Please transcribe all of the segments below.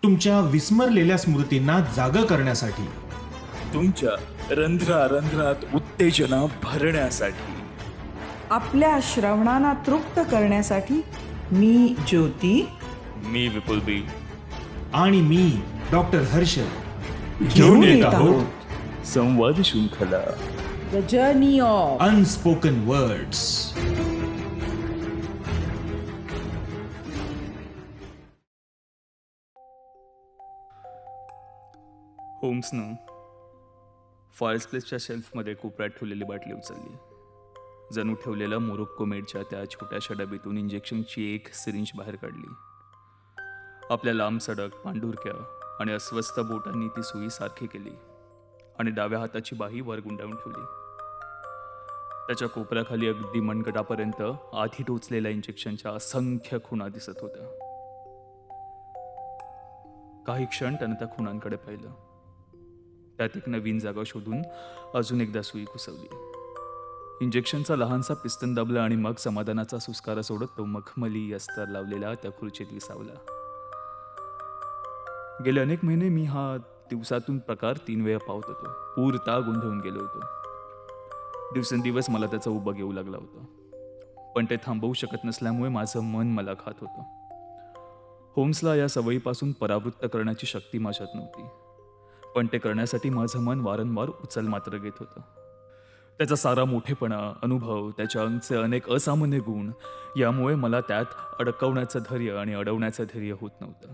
तुमच्या विस्मरलेल्या स्मृतींना जागं करण्यासाठी, तुमच्या रंध्रारंध्रात उत्तेजना भरण्यासाठी, आपल्या श्रवणांना तृप्त करण्यासाठी मी ज्योती, मी विपुल बी आणि मी डॉक्टर हर्षल घेऊन येत आहोत संवाद शृंखला. The journey of unspoken words. होम्सनं फायरप्लेसच्या शेल्फमध्ये कोपऱ्यात ठेवलेली बाटली उचलली. जणू ठेवलेल्या मोरोक्को मेडच्या त्या छोट्याशा डबीतून इंजेक्शनची एक सिरिंज बाहेर काढली. आपल्या लांब सडक पांढुरक्या आणि अस्वस्थ बोटांनी ती सुई सारखी केली आणि डाव्या हाताची बाही वर गुंडाळून ठेवली. त्याच्या कोपऱ्याखाली अगदी मनगटापर्यंत आधी टोचलेल्या इंजेक्शनच्या असंख्य खुणा दिसत होत्या. काही क्षण त्यानं त्या खुणांकडे पाहिलं. त्यात एक नवीन जागा शोधून अजून एकदा सुई घुसवली. इंजेक्शनचा लहानसा पिस्तन दाबला आणि मग समाधानाचा सुस्कारा सोडत तो मखमली अस्तर लावलेला त्या खुर्चीत विसावला. गेले अनेक महिने मी हा दिवसातून प्रकार 3 वेळा पाहत होतो. पूर्ता गोंधळून गेलो होतो. दिवसेंदिवस मला त्याचा उबग येऊ लागला होता, पण ते थांबवू शकत नसल्यामुळे माझं मन मला खात होतं. होम्सला या सवयीपासून परावृत्त करण्याची शक्ती माझ्यात नव्हती, पण ते करण्यासाठी माझं मन वारंवार उचल मात्र घेत होतं. त्याचा सारा मोठेपणा, अनुभव, त्याच्या अंगचे अनेक असामान्य गुण यामुळे मला त्यात अडकवण्याचं धैर्य आणि अडवण्याचं धैर्य होत नव्हतं.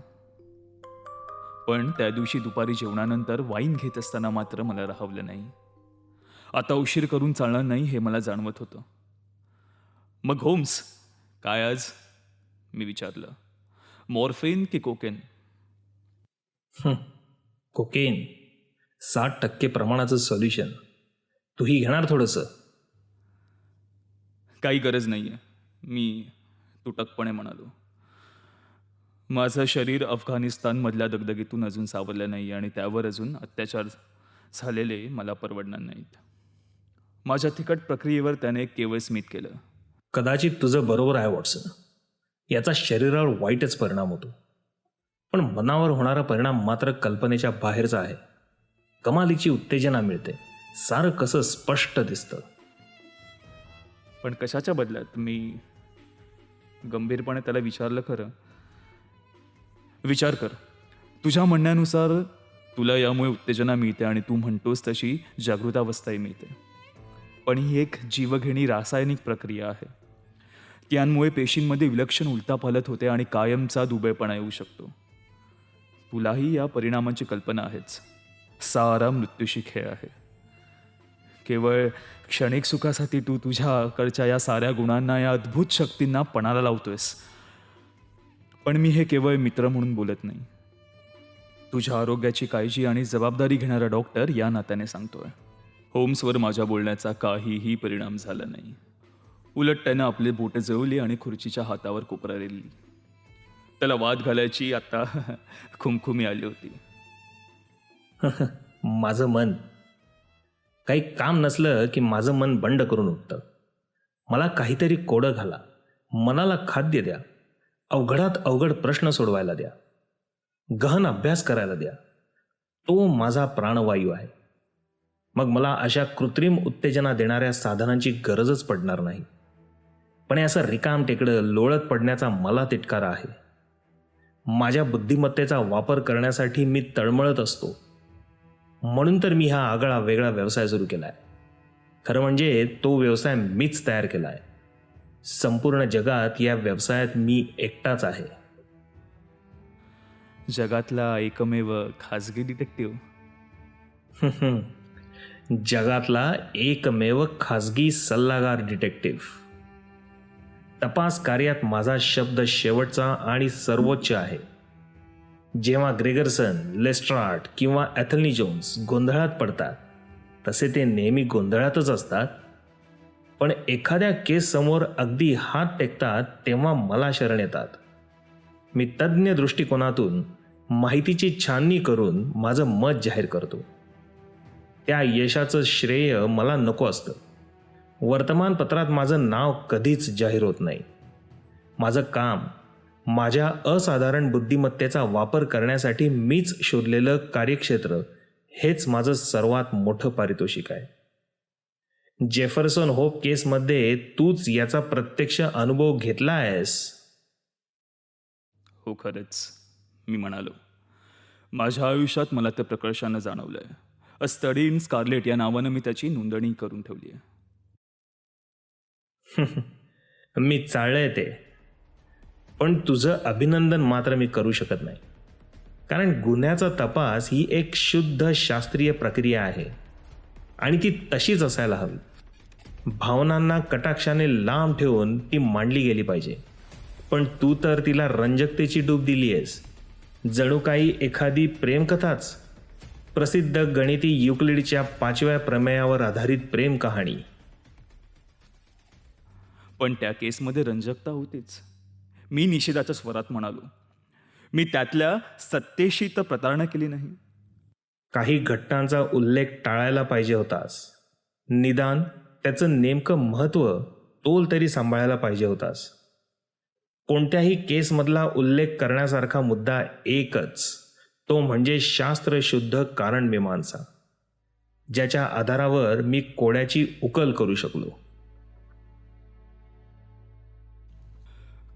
पण त्या दिवशी दुपारी जेवणानंतर वाईन घेत असताना मात्र मला राहवलं नाही. आता उशीर करून चालणार नाही हे मला जाणवत होतं. मग होम्स, काय आज? मी विचारलं. मॉर्फिन की कोकेन? Cocaine 60% प्रमाणाचं solution. तूही घेणार थोडंसं? काही गरज नाही आहे, मी तुटकपणे म्हणालो. माझं शरीर अफगाणिस्तानमधल्या दगदगीतून अजून सावरलं नाही आणि त्यावर अजून अत्याचार झालेले मला परवडणार नाहीत. माझ्या तिखट प्रक्रियेवर त्याने केवळ स्मित केलं. कदाचित तुझं बरोबर आहे वॉटसन. याचा शरीरावर वाईटच परिणाम होतो, पण मनावर होणारा परिणाम मात्र कल्पनेच्या बाहेरचा आहे. कमालीची उत्तेजना मिळते. सारं कसं स्पष्ट दिसतं. पण कशाच्या बदल्यात? मी गंभीरपणे त्याला विचारलं. खरं विचार कर, तुझ्या म्हणण्यानुसार तुला यामुळे उत्तेजना मिळते आणि तू म्हणतोस तशी जागृतावस्थाही मिळते, पण ही एक जीवघेणी रासायनिक प्रक्रिया आहे. त्यांमुळे पेशींमध्ये विलक्षण उलथापालथ होते आणि कायमचा दुबळेपणा येऊ शकतो. तुलाही या परिणामांची कल्पना आहेच. सारा मृत्यूशी खेळ आहे. केवळ क्षणिक सुखासाठी तू तुझ्याकडच्या या साऱ्या गुणांना, या अद्भुत शक्तींना पणाला लावतोयस. पण मी हे केवळ मित्र म्हणून बोलत नाही. तुझ्या आरोग्याची काळजी आणि जबाबदारी घेणारा डॉक्टर या नात्याने सांगतोय. होम्सवर माझ्या बोलण्याचा काहीही परिणाम झाला नाही. उलट त्यानं आपले बोटं जळवली आणि खुर्चीच्या हातावर कोपरा रेलली. त्याला वाद घालायची आता खुमखुमी आली होती. माझं मन, काही काम नसलं की माझं मन बंड करून उठतं. मला काहीतरी कोडं घाला, मनाला खाद्य द्या, अवघडात अवघड प्रश्न सोडवायला द्या, गहन अभ्यास करायला द्या. तो माझा प्राणवायू आहे. मग मला अशा कृत्रिम उत्तेजना देणाऱ्या साधनांची गरजच पडणार नाही. पण असं रिकाम टेकडं लोळत पडण्याचा मला तिटकारा आहे. माझ्या बुद्धिमत्तेचा वापर करण्यासाठी मी तळमळत असतो. म्हणून तर मी हा आगळा वेगळा व्यवसाय सुरू केला आहे. खरं म्हणजे तो व्यवसाय मीच तयार केला आहे. संपूर्ण जगात या व्यवसायात मी एकटाच आहे. जगातला एकमेव खाजगी डिटेक्टिव्ह. जगातला एकमेव खाजगी सल्लागार डिटेक्टिव्ह. तपास कार्यात माझा शब्द शेवटचा आणि सर्वोच्च आहे. जेव्हा ग्रेगरसन, लेस्ट्राट किंवा ॲथनी जोन्स गोंधळात पडतात, तसे ते नेहमी गोंधळातच असतात. पण एखाद्या केससमोर अगदी हात टेकतात तेव्हा मला शरण येतात. मी तज्ज्ञ दृष्टिकोनातून माहितीची छाननी करून माझं मत जाहीर करतो. त्या यशाचं श्रेय मला नको असतं. वर्तमानपत्रात माझं नाव कधीच जाहीर होत नाही. माझं काम, माझ्या असाधारण बुद्धिमत्तेचा वापर करण्यासाठी मीच शोधलेलं कार्यक्षेत्र हेच माझं सर्वात मोठं पारितोषिक आहे. जेफरसन होप केसमध्ये तूच याचा प्रत्यक्ष अनुभव घेतला आहेस. हो, खरंच. मी म्हणालो, माझ्या आयुष्यात मला ते प्रकर्षानं जाणवलंय. अ स्टडी इन स्कारलेट या नावानं मी त्याची नोंदणी करून ठेवली आहे. मी चाळलंय ते, पण तुझं अभिनंदन मात्र मी करू शकत नाही. कारण गुन्ह्याचा तपास ही एक शुद्ध शास्त्रीय प्रक्रिया आहे आणि ती तशीच असायला हवी. भावनांना कटाक्षाने लांब ठेवून ती मांडली गेली पाहिजे. पण तू तर तिला रंजकतेची डूब दिली आहेस, जणू काही एखादी प्रेमकथाच. प्रसिद्ध गणिती युक्लिडच्या 5व्या प्रमेयावर आधारित प्रेम कहाणी. पण त्या केसमध्ये रंजकता होतीच. मी निषेधाच्या स्वरात म्हणालो, मी त्यातल्या सत्तेशी तर प्रतारणा केली नाही. काही घटनांचा उल्लेख टाळायला पाहिजे होतास. निदान त्याचं नेमकं महत्त्व तोल तरी सांभाळायला पाहिजे होतास. कोणत्याही केसमधला उल्लेख करण्यासारखा मुद्दा एकच, तो म्हणजे शास्त्रशुद्ध कारणमीमांसा, ज्याच्या आधारावर मी कोड्याची उकल करू शकलो.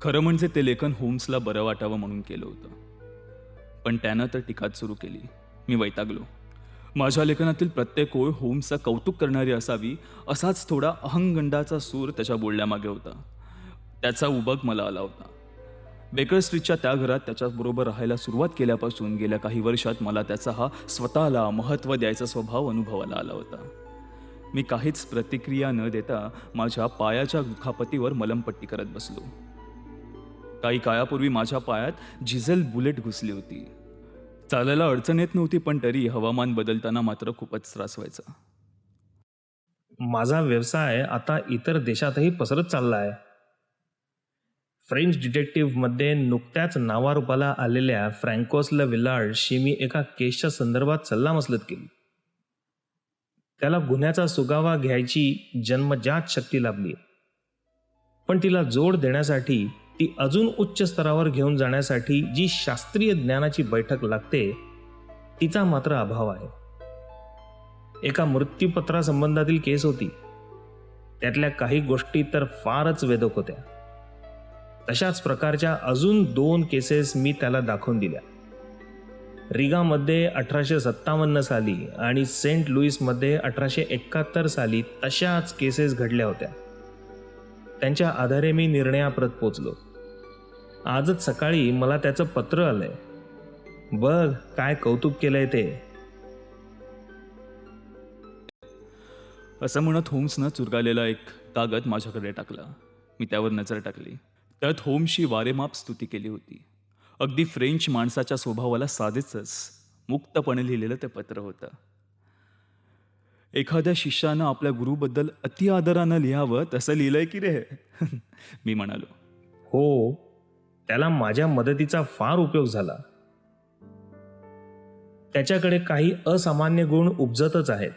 खरं म्हणजे ते लेखन होम्सला बरं वाटावं म्हणून केलं होतं, पण त्यानं तर टीकाच सुरू केली. मी वैतागलो. माझ्या लेखनातील प्रत्येक ओळ होम्सचं कौतुक करणारी असावी असाच थोडा अहंगंडाचा सूर त्याच्या बोलण्यामागे होता. त्याचा उबग मला आला होता. बेकर स्ट्रीटच्या त्या घरात त्याच्याबरोबर राहायला सुरुवात केल्यापासून गेल्या काही वर्षात मला त्याचा हा स्वतःला महत्त्व द्यायचा स्वभाव अनुभवाला आला होता. मी काहीच प्रतिक्रिया न देता माझ्या पायाच्या दुखापतीवर मलमपट्टी करत बसलो. काही काळापूर्वी माझ्या पायात झिजल बुलेट घुसली होती. चालायला अडचण येत नव्हती, पण तरी हवामान बदलताना मात्र खूपच त्रास व्हायचा. माझा व्यवसाय आता इतर देशातही पसरत चालला आहे. फ्रेंच डिटेक्टिव्हमध्ये नुकत्याच नावारूपाला आलेल्या फ्रँकोस ल विलार्डशी मी एका केसच्या संदर्भात सल्लामसलत केली. त्याला गुन्ह्याचा सुगावा घ्यायची जन्मजात शक्ती लाभली, पण तिला जोड देण्यासाठी, ती अजून उच्च स्तरावर घेऊन जाण्यासाठी जी शास्त्रीय ज्ञानाची बैठक लागते, तिचा मात्र अभाव आहे. एका मृत्यूपत्रासंबंधातील केस होती. त्यातल्या काही गोष्टी तर फारच वेदक होत्या. तशाच प्रकारच्या अजून 2 केसेस मी त्याला दाखवून दिल्या. रिगामध्ये 1857 साली आणि सेंट लुईसमध्ये 1871 साली तशाच केसेस घडल्या होत्या. त्यांच्या आधारे मी निर्णयाप्रत पोचलो. आजच सकाळी मला त्याचं पत्र आलंय. बघ काय कौतुक केलंय ते. असं म्हणत होम्सनं चुरगाळलेला एक कागद माझ्याकडे टाकला. मी त्यावर नजर टाकली. त्यात होम्सची वारेमाप स्तुती केली होती. अगदी फ्रेंच माणसाच्या स्वभावाला साधेचंच मुक्तपणे लिहिलेलं ते पत्र होतं. एखाद्या शिष्यानं आपल्या गुरुबद्दल अति आदरानं लिहावं तसं लिहिलंय की रे. मी म्हणालो. हो, त्याला माझ्या मदतीचा फार उपयोग झाला. त्याच्याकडे काही असामान्य गुण उपजतच आहेत.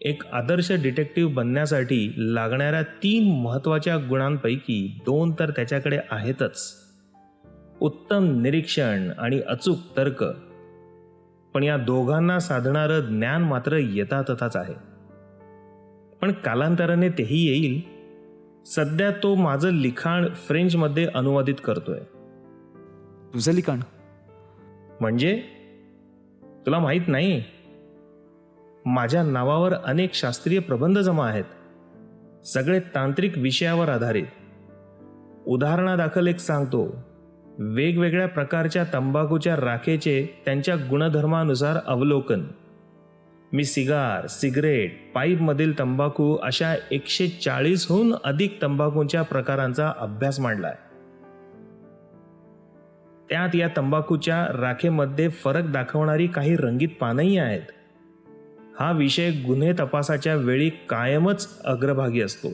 एक आदर्श डिटेक्टिव्ह बनण्यासाठी लागणाऱ्या 3 महत्त्वाच्या गुणांपैकी 2 तर त्याच्याकडे आहेतच. उत्तम निरीक्षण आणि अचूक तर्क. पण या दोघांना साधणारं ज्ञान मात्र यथातथाच आहे. पण कालांतराने तेही येईल. सध्या तो माझं लिखाण फ्रेंचमध्ये अनुवादित करतोय. तुझं लिखाण म्हणजे तुला माहीत नाही? माझ्या नावावर अनेक शास्त्रीय प्रबंध जमा आहेत, सगळे तांत्रिक विषयावर आधारित. उदाहरणादाखल एक सांगतो. वेगवेगळ्या प्रकारच्या तंबाखूच्या राखेचे त्यांच्या गुणधर्मानुसार अवलोकन. मी सिगरेट, पाईपमधील तंबाखू अशा 140हून अधिक तंबाखूंच्या प्रकारांचा अभ्यास मांडलाय. त्यात या तंबाखूच्या राखेमध्ये फरक दाखवणारी काही रंगीत पानंही आहेत. हा विषय गुन्हे तपासाच्या वेळी कायमच अग्रभागी असतो.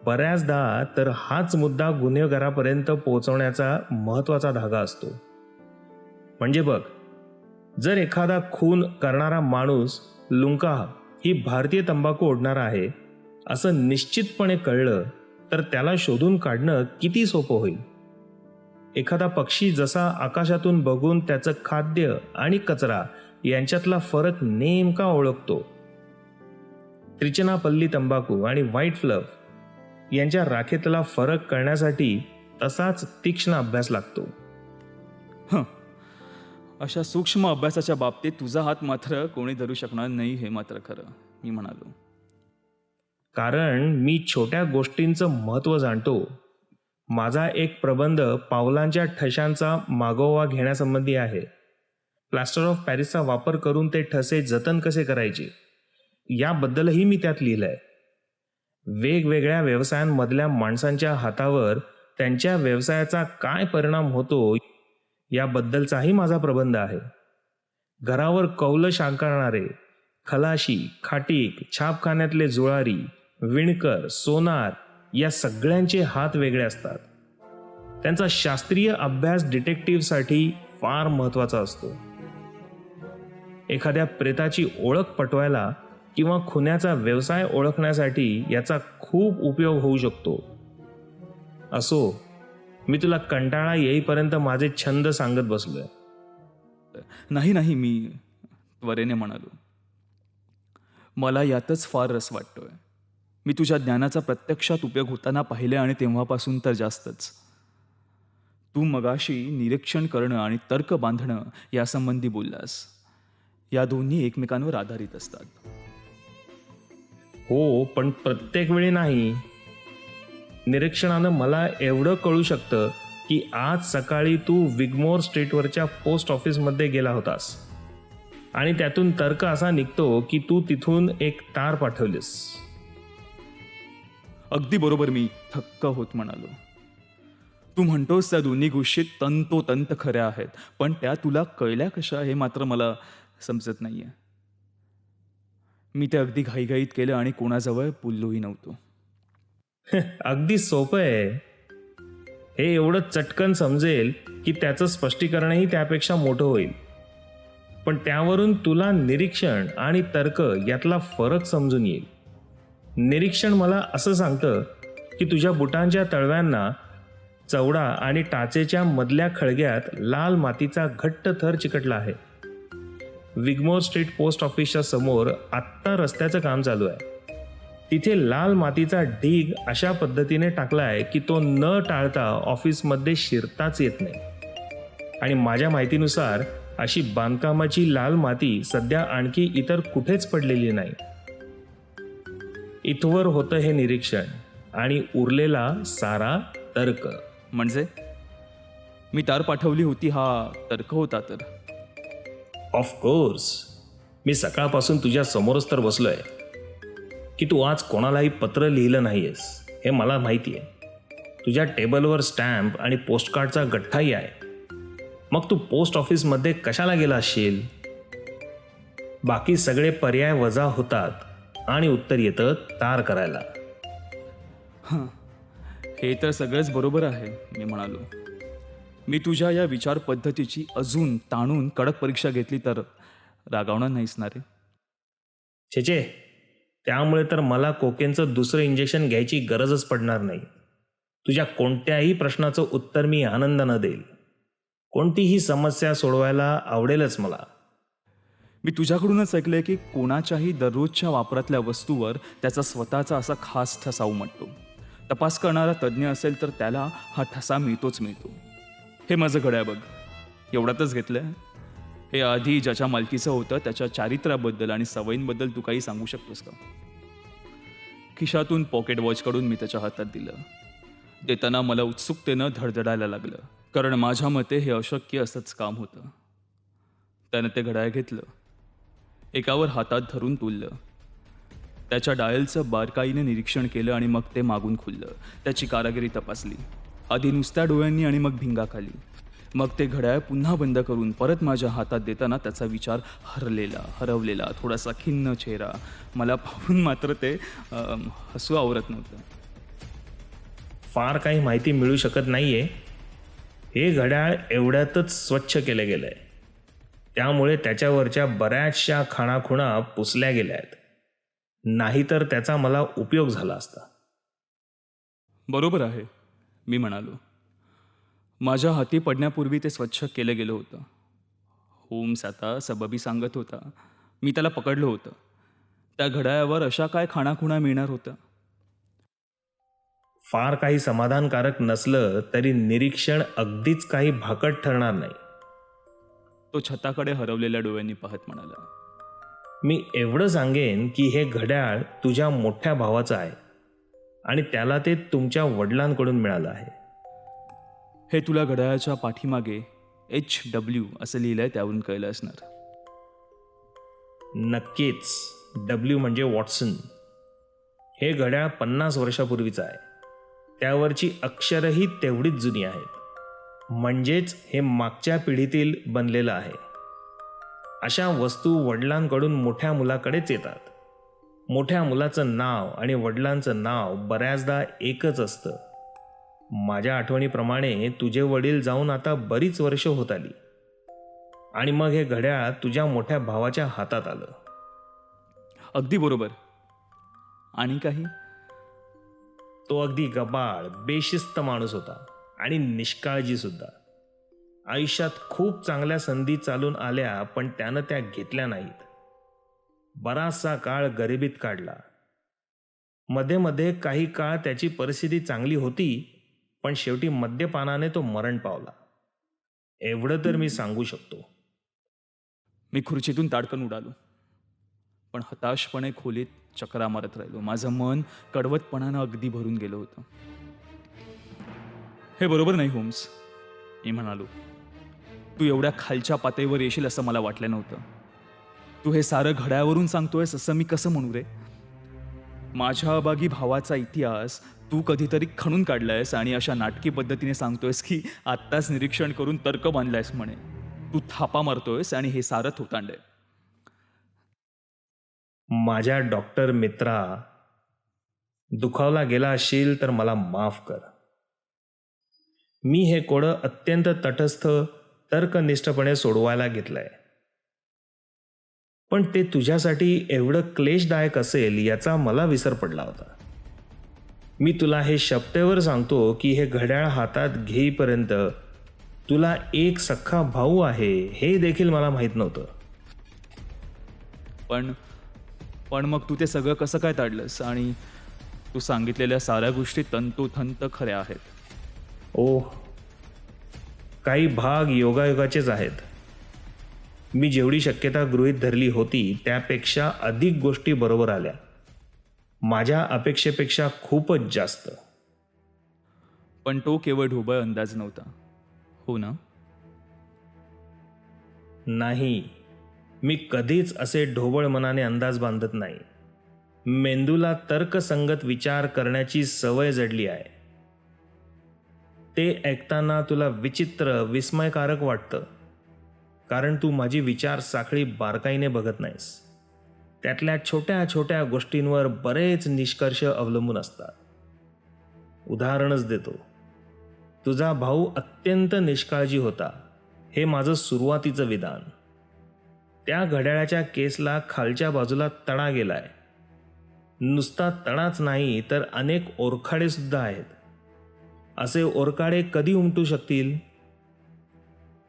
बऱ्याचदा तर हाच मुद्दा गुन्हेगारापर्यंत पोहोचवण्याचा महत्त्वाचा धागा असतो. म्हणजे बघ, जर एखादा खून करणारा माणूस लुंका ही भारतीय तंबाखू ओढणारा आहे असं निश्चितपणे कळलं तर त्याला शोधून काढणं किती सोपं होईल. एखादा पक्षी जसा आकाशातून बघून त्याचं खाद्य आणि कचरा यांच्यातला फरक नेमका ओळखतो, त्रिचनापल्ली तंबाखू आणि व्हाईट फ्लफ यांच्या राखेतला फरक कळण्यासाठी तसाच तीक्ष्ण अभ्यास लागतो. अशा सूक्ष्म अभ्यासाच्या बाबतीत तुझा हात मात्र कोणी धरू शकणार नाही, हे मात्र खरं, मी म्हणालो. कारण मी छोट्या गोष्टींचं महत्त्व जाणतो. माझा एक प्रबंध पावलांच्या ठशांचा मागोवा घेण्यासंबंधी आहे. प्लास्टर ऑफ पॅरिसचा वापर करून ते ठसे जतन कसे करायचे याबद्दलही मी त्यात लिहिलंय. वेगवेगळ्या व्यवसायांमधल्या माणसांच्या हातावर त्यांच्या व्यवसायाचा काय परिणाम होतो याबद्दलचाही माझा प्रबंध आहे. घरावर कौल शांकारणारे, खलाशी, खाटीक, छापखान्यातले जुळारी, विणकर, सोनार या सगळ्यांचे हात वेगळे असतात. त्यांचा शास्त्रीय अभ्यास डिटेक्टिव्हसाठी फार महत्त्वाचा असतो. एखाद्या प्रेताची ओळख पटवायला किंवा खुन्याचा व्यवसाय ओळखण्यासाठी याचा खूप उपयोग होऊ शकतो. असो, मी तुला कंटाळा येईपर्यंत माझे छंद सांगत बसलोय. नाही, मी त्वरेने म्हणालो. मला यातच फार रस वाटतोय. मी तुझ्या ज्ञानाचा प्रत्यक्षात उपयोग होताना पाहिले आणि तेव्हापासून तर जास्तच. तू मगाशी निरीक्षण करणं आणि तर्क बांधणं यासंबंधी बोललास. या दोन्ही एकमेकांवर आधारित असतात. हो, पण प्रत्येक वेळी नाही. निरीक्षणानं मला एवढं कळू शकतं की आज सकाळी तू विगमोर स्ट्रीटवरच्या पोस्ट ऑफिसमध्ये गेला होतास आणि त्यातून तर्क असा निघतो की तू तिथून एक तार पाठवलीस. अगदी बरोबर, मी थक्क होत म्हणालो. तू म्हणतोस त्या दोन्ही गोष्टी तंतोतंत खऱ्या आहेत, पण त्या तुला कळल्या कशा हे मात्र मला समजत नाहीये. मी ते अगदी घाईघाईत केलं आणि कोणाजवळ बोललोही नव्हतो. अगदी सोपं आहे. हे एवढं चटकन समजेल की त्याचं स्पष्टीकरणही त्यापेक्षा मोठं होईल. पण त्यावरून तुला निरीक्षण आणि तर्क यातला फरक समजून येईल. निरीक्षण मला असं सांगतं की तुझ्या बुटांच्या तळव्यांना चवडा आणि टाचेच्या मधल्या खळग्यात लाल मातीचा घट्ट थर चिकटला आहे. विगमोर स्ट्रीट पोस्ट ऑफिसच्या समोर आत्ता रस्त्याचं काम चालू आहे. तिथे लाल मातीचा ढीग अशा पद्धतीने टाकला आहे की तो न टाळता ऑफिसमध्ये शिरताच येत नाही. आणि माझ्या माहितीनुसार अशी बांधकामाची लाल माती सध्या आणखी इतर कुठेच पडलेली नाही. इथवर होतं हे निरीक्षण आणि उरलेला सारा तर्क. म्हणजे मी तार पाठवली होती हा तर्क होता तर? ऑफकोर्स. मी सकाळपासून तुझ्या समोरच तर बसलोय की तू आज कोणालाही पत्र लिहिलं नाहीयेस हे मला माहिती आहे. तुझ्या टेबलवर स्टॅम्प आणि पोस्टकार्डचा गठ्ठाही आहे. मग तू पोस्ट ऑफिसमध्ये कशाला गेला असशील? बाकी सगळे पर्याय वजा होतात आणि उत्तर येतं तार करायला. हे तर सगळंच बरोबर आहे, मी म्हणालो. मी तुझ्या या विचार पद्धतीची अजून ताणून कडक परीक्षा घेतली तर रागावणार नाहीस ना रे? छेचे, त्यामुळे तर मला कोकेनचं दुसरं इंजेक्शन घ्यायची गरजच पडणार नाही. तुझ्या कोणत्याही प्रश्नाचं उत्तर मी आनंदानं देईल. कोणतीही समस्या सोडवायला आवडेलच मला. मी तुझ्याकडूनच ऐकलंय की कोणाच्याही दररोजच्या वापरातल्या वस्तूवर त्याचा स्वतःचा असा खास ठसा उमटतो. तपास करणारा तज्ज्ञ असेल तर त्याला हा ठसा मिळतोच मिळतो. हे माझं घड्याळ बघ, एवढ्यातच घेतलंय. हे आधी ज्याच्या मालकीचं होतं त्याच्या चारित्र्याबद्दल आणि सवयींबद्दल तू काही सांगू शकतोस का? खिशातून पॉकेट वॉच काढून मी त्याच्या हातात दिलं. देताना मला उत्सुकतेनं धडधडायला लागलं, कारण माझ्या मते हे अशक्य असंच काम होतं. त्यानं ते घड्याळ घेतलं, एकावर हातात धरून तुललं, त्याच्या डायलचं बारकाईने निरीक्षण केलं आणि मग ते मागून खुललं. त्याची कारागिरी तपासली, आधी नुसत्या डोळ्यांनी आणि मग भिंगाखाली. मग ते घड्याळ पुन्हा बंद करून परत माझ्या हातात देताना त्याचा विचार हरवलेला थोडासा खिन्न चेहरा. मला पाहून मात्र ते हसू आवरत नव्हतं. फार काही माहिती मिळू शकत नाहीये. हे घड्याळ एवढ्यातच स्वच्छ केलं गेलंय, त्यामुळे त्याच्यावरच्या बऱ्याचशा खाणाखुणा पुसल्या गेल्या आहेत. नाहीतर त्याचा मला उपयोग झाला असता. बरोबर आहे, मी म्हणालो. माझ्या हाती पडण्यापूर्वी ते स्वच्छ केलं गेलं होतं. होम्स आता सबबी सांगत होता. मी त्याला पकडलं होतं. त्या घड्याळावर अशा काय खाणाखुणा मिळणार होत्या. फार काही समाधानकारक नसलं तरी निरीक्षण अगदीच काही भाकट ठरणार नाही. तो छताकडे हरवलेल्या डोळ्यांनी पाहत म्हणाला, मी एवढं सांगेन की हे घड्याळ तुझ्या मोठ्या भावाचं आहे आणि त्याला ते तुमच्या वडिलांकडून मिळालं आहे. हे तुला घड्याळाच्या पाठीमागे HW असं लिहिलंय त्यावरून कळलं असणार. नक्कीच. W म्हणजे वॉटसन. हे घड्याळ 50 वर्षापूर्वीचं आहे. त्यावरची अक्षरही तेवढीच जुनी आहेत. म्हणजेच हे मागच्या पिढीतील बनलेलं आहे. अशा वस्तू वडिलांकडून मोठ्या मुलाकडेच येतात. मोठ्या मुलाचं नाव आणि वडिलांचं नाव बऱ्याचदा एकच असतं. माझ्या आठवणीप्रमाणे तुझे वडील जाऊन आता बरीच वर्ष होत आली आणि मग हे घड्याळ तुझ्या मोठ्या भावाच्या हातात आलं. अगदी बरोबर. आणि काही? तो अगदी गबाळ, बेशिस्त माणूस होता आणि निष्काळजी सुद्धा. आयुष्यात खूप चांगल्या संधी चालून आल्या पण त्यानं त्या घेतल्या नाहीत. बराचसा काळ गरिबीत काढला. मध्ये मध्ये काही काळ त्याची परिस्थिती चांगली होती पण शेवटी मद्यपानाने तो मरण पावला. एवढं तर मी सांगू शकतो. मी खुर्चीतून ताडकन उडालो, पण हताशपणे खोलीत चक्रा मारत राहिलो. माझं मन कडवटपणानं अगदी भरून गेलं होतं. हे बरोबर नाही होम्स, मी म्हणालो. तू एवढ्या खालच्या पातळीवर येशील असं मला वाटलं नव्हतं. तू हे सारं घड्याळावरून सांगतोयस असं मी कसं म्हणू रे? माझ्या अभागी भावाचा इतिहास तू कधीतरी खणून काढलायस आणि अशा नाटकी पद्धतीने सांगतोयस की आत्ताच निरीक्षण करून तर्क बांधलायस म्हणे. तू थापा मारतोयस आणि हे सारं थोतांडय. माझ्या डॉक्टर मित्रा, दुखावला गेला असशील तर मला माफ कर. मी हे कोडं अत्यंत तटस्थ, तर्कनिष्ठपणे सोडवायला घेतलंय. पण ते तुझ्यासाठी एवढं क्लेशदायक असेल याचा मला विसर पडला होता. मी तुला हे शपथेवर सांगतो की हे घड्याळ हातात घेईपर्यंत तुला एक सख्खा भाऊ आहे हे देखील मला माहीत नव्हतं. पण मग तू ते सगळं कसं काय ताडलंस? आणि तू सांगितलेल्या साऱ्या गोष्टी तंतोतंत खऱ्या आहेत. ओह, काही भाग योगायोगाचेच आहेत. मी जेवढी शक्यता गृहीत धरली होती त्यापेक्षा अधिक गोष्टी बरोबर आल्या. माझ्या अपेक्षेपेक्षा खूपच जास्त. पण तो केवळ ढोबळ अंदाज नव्हता, हो ना? नाही, मी कधीच असे ढोबळ मनाने अंदाज बांधत नाही. मेंदूला तर्कसंगत विचार करण्याची सवय जडली आहे. ते ऐकताना तुला विचित्र, विस्मयकारक वाटतं, कारण तू माझी विचार साखळी बारकाईने बघत नाहीस. त्यातल्या छोट्या छोट्या गोष्टींवर बरेच निष्कर्ष अवलंबून असतात. उदाहरणच देतो. तुझा भाऊ अत्यंत निष्काळजी होता हे माझं सुरुवातीचं विधान. त्या घड्याळाच्या केसला खालच्या बाजूला तडा गेलाय. नुसता तडाच नाही तर अनेक ओरखाडे सुद्धा आहेत. असे ओरखाडे कधी उमटू शकतील?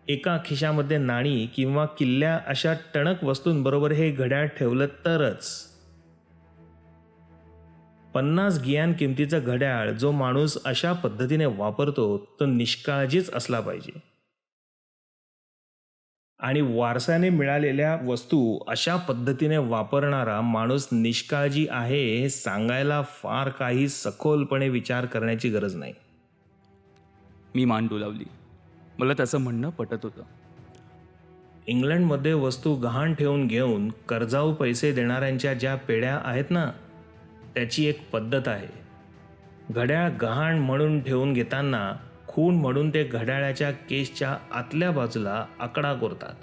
एका खिशामध्ये नाणी किंवा किल्ल्या अशा टणक वस्तूंबरोबर हे घड्याळ ठेवलं तरच. 50 गियान किमतीचं घड्याळ जो माणूस अशा पद्धतीने वापरतो तो निष्काळजीच असला पाहिजे. आणि वारसाने मिळालेल्या वस्तू अशा पद्धतीने वापरणारा माणूस निष्काळजी आहे हे सांगायला फार काही सखोलपणे विचार करण्याची गरज नाही. मी मान डोलावली. मला त्याचं म्हणणं पटत होतं. इंग्लंडमध्ये वस्तू गहाण ठेवून घेऊन कर्जाऊ पैसे देणाऱ्यांच्या ज्या पेढ्या आहेत ना, त्याची एक पद्धत आहे. घड्याळ गहाण म्हणून ठेवून घेताना खूण म्हणून ते घड्याळाच्या केसच्या आतल्या बाजूला आकडा कोरतात.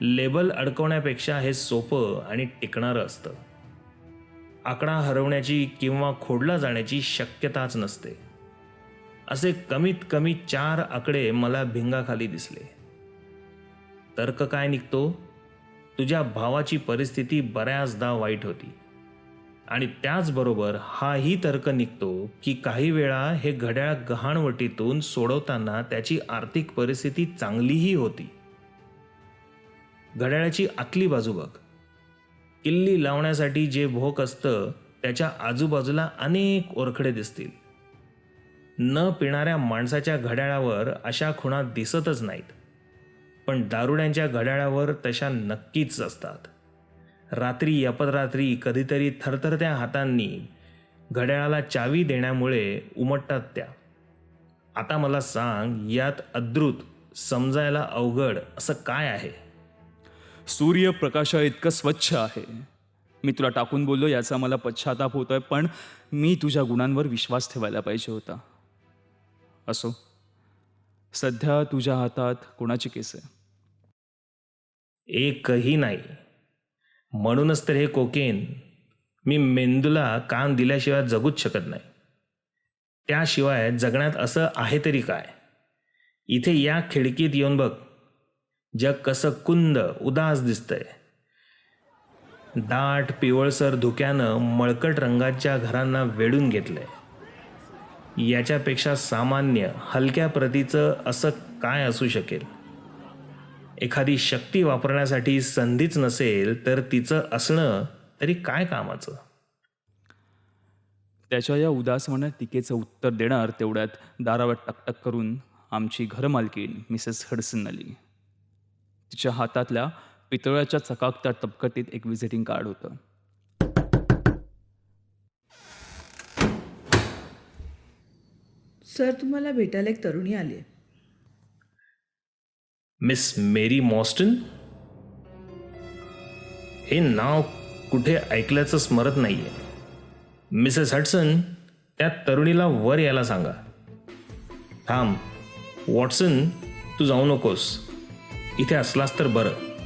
लेबल अडकवण्यापेक्षा हे सोपं आणि टिकणारं असतं. आकडा हरवण्याची किंवा खोडला जाण्याची शक्यताच नसते. असे कमीत कमी 4 आकडे मला भिंगाखाली दिसले. तर्क काय निघतो? तुझ्या भावाची परिस्थिती बऱ्याचदा वाईट होती. आणि त्याचबरोबर हाही तर्क निघतो की काही वेळा हे घड्याळ गहाणवटीतून सोडवताना त्याची आर्थिक परिस्थिती चांगलीही होती. घड्याळाची आतली बाजू बघ. किल्ली लावण्यासाठी जे भोक असतं त्याच्या आजूबाजूला अनेक ओरखडे दिसतील. न पिणाऱ्या माणसाच्या घड्याळावर अशा खुणा दिसतच नाहीत, पण दारुड्यांच्या घड्याळावर तशा नक्कीच असतात. रात्री अपरात्री कधीतरी थरथरत्या हातांनी घड्याळाला चावी देण्यामुळे उमटतात त्या. आता मला सांग, यात अद्भुत, समजायला अवघड असं काय आहे? सूर्यप्रकाशा इतकं स्वच्छ आहे. मी तुला टाकून बोललो याचा मला पश्चाताप होतोय, पण मी तुझ्या गुणांवर विश्वास ठेवायला पाहिजे होता. असो, सध्या तुझ्या हातात कोणाची केस आहे? एकही नाही. म्हणूनच तर हे कोकेन मी मेंदूला काम दिल्याशिवाय जगूच शकत नाही. त्याशिवाय जगण्यात असं आहे तरी काय? इथे या खिडकीत येऊन बघ, जग कसं कुंद उदास दिसतंय. दाट पिवळसर धुक्यानं मळकट रंगाच्या घरांना वेढून घेतलंय. याच्यापेक्षा सामान्य हलक्या प्रतीचं असं काय असू शकेल? एखादी शक्ती वापरण्यासाठी संधीच नसेल तर तिचं असणं तरी काय कामाचं? त्याच्या या उदासवाण्या टीकेचं उत्तर देणार तेवढ्यात दारावर टकटक करून आमची घरमालकीण मिसेस हडसन आली. तिच्या हातातल्या पितळाच्या चकाकत्या तपकटीत एक व्हिजिटिंग कार्ड होतं. सर, तुम्हाला भेटायला एक तरुणी आली आहे. मिस मेरी मॉस्टन? हे नाव कुठे ऐकल्याचं स्मरत नाहीये. मिसेस हडसन, त्या तरुणीला वर यायला सांगा. थांब वॉटसन, तू जाऊ नकोस. इथे असलास तर बरं.